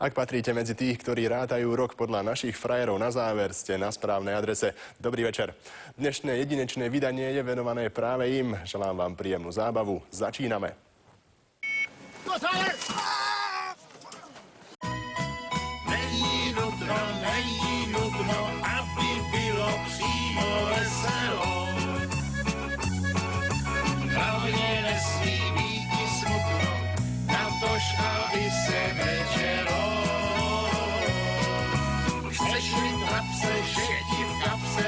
Ak patríte medzi tých, ktorí rátajú rok podľa našich frajerov na záver, ste na správnej adrese. Dobrý večer. Dnešné jedinečné vydanie je venované práve im. Želám vám príjemnú zábavu. Začíname. Není nutno, aby bylo přímo veselo. Hlavně nesmí být i smutno, natož aby se večero. Chceš-li trapse, šeti v kapse,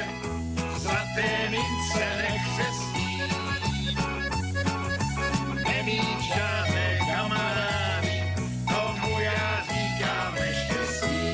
zlaté mince nechce snít. Nemít žádné kamarády, tomu já říkám neštěstí.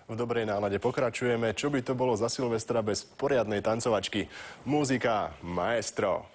V dobrej nálade pokračujeme. Čo by to bolo za Silvestra bez poriadnej tancovačky? Múzika Maestro.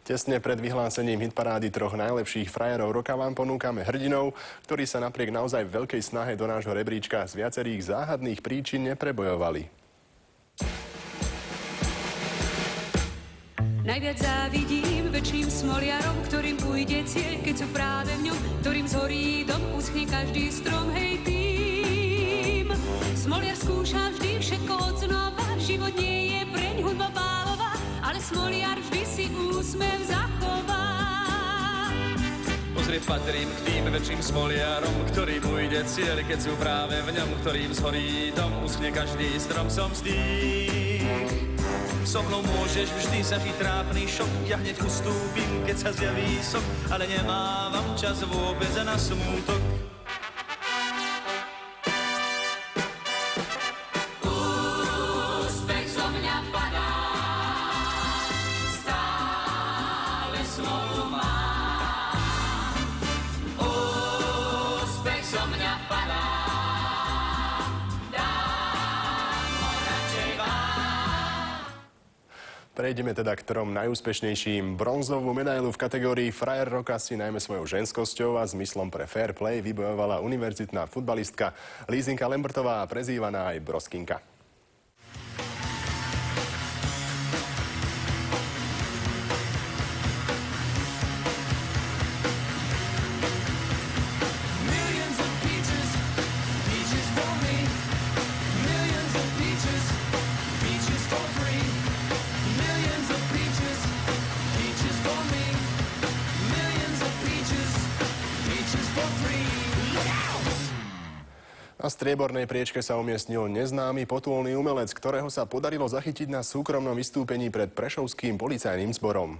Tesne pred vyhlásením hitparády troch najlepších frajerov roka vám ponúkame hrdinov, ktorí sa napriek naozaj veľkej snahe do nášho rebríčka z viacerých záhadných príčin neprebojovali. Najviac závidím väčším smoliarom, ktorým pôjde cieľ, keď sú práve v ňom, ktorým zhorí dom, uschne každý strom, hej tým. Smoliar skúša vždy všetko od znova, život nie je preň hudba bálová, ale smoliar vždy si úsmev zachová. Pozrieť patrím k tým väčším smoliarom, ktorým ujde cieľ, keď sú práve v ňom, ktorým zhorí dom, uschne každý strom, som z tých. So mnou môžeš vždy zažiť trápny šok, ja hneď ustúpim, keď sa zjaví sok, ale nemávam čas vôbec na smútok. Prejdeme teda k trom najúspešnejším. Bronzovú medailu v kategórii Frajer roka si najmä svojou ženskosťou a zmyslom pre fair play vybojovala univerzitná futbalistka Lízinka Lembertová, prezývaná aj Broskinka. Na striebornej priečke sa umiestnil neznámy potulný umelec, ktorého sa podarilo zachytiť na súkromnom vystúpení pred prešovským policajným zborom.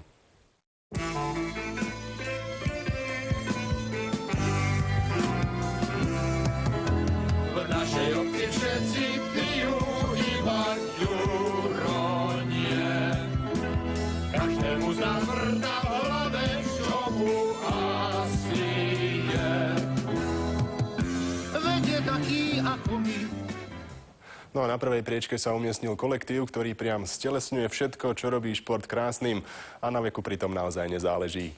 V našej obci všetci pijú iba ďuronie. Každému z nás vrta v hlave, čo mu asi taký ako my. No a na prvej priečke sa umiestnil kolektív, ktorý priam stelesňuje všetko, čo robí šport krásnym a na veku pritom naozaj nezáleží.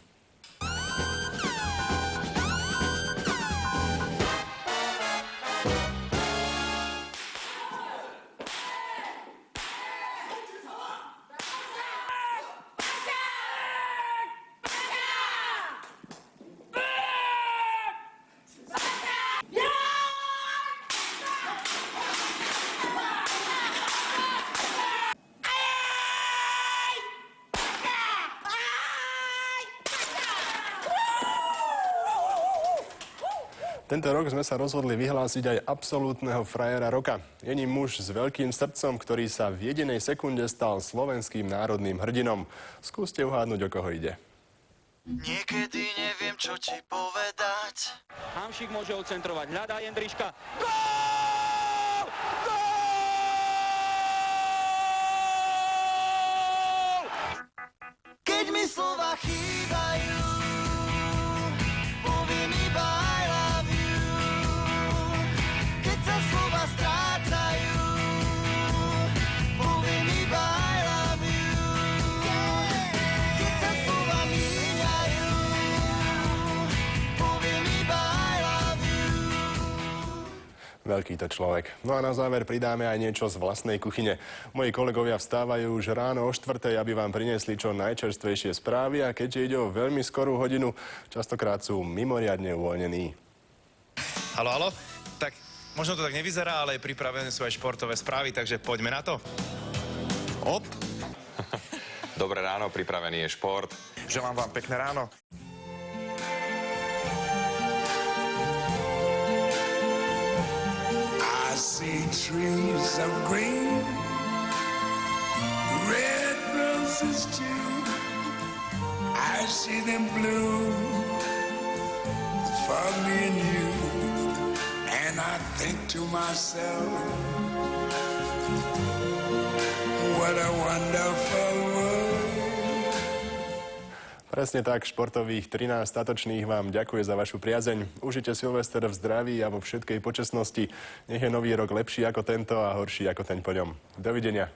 Tento rok sme sa rozhodli vyhlásiť aj absolútneho frajera roka. Je ním muž s veľkým srdcom, ktorý sa v jedinej sekunde stal slovenským národným hrdinom. Skúste uhádnuť, o koho ide. Niekedy neviem, čo ti povedať. Hamšík môže odcentrovať, hľadá Jendriška. Gól! Gól! Keď mi slova chýbajú, poviem iba I love you. Keď sa slova strácajú, poviem iba I love you. Keď sa slova míňajú, poviem iba I love you. Veľký to človek. No a na záver pridáme aj niečo z vlastnej kuchyne. Moji kolegovia vstávajú už ráno o 4:00, aby vám priniesli čo najčerstvejšie správy a keďže ide o veľmi skorú hodinu, častokrát sú mimoriadne uvoľnení. Haló, haló? Tak možno to tak nevyzerá, ale pripravené sú aj športové správy, takže poďme na to. Op. Dobré ráno, pripravený je šport. Želám vám pekné ráno. I see trees of green, red roses too. I see them bloom for me and you. And I think to myself, what a wonderful world. Presne tak, športových 13 statočných vám ďakuje za vašu priazeň. Užite Silvester v zdraví a vo všetkej počestnosti. Nech je nový rok lepší ako tento a horší ako ten po ňom. Dovidenia.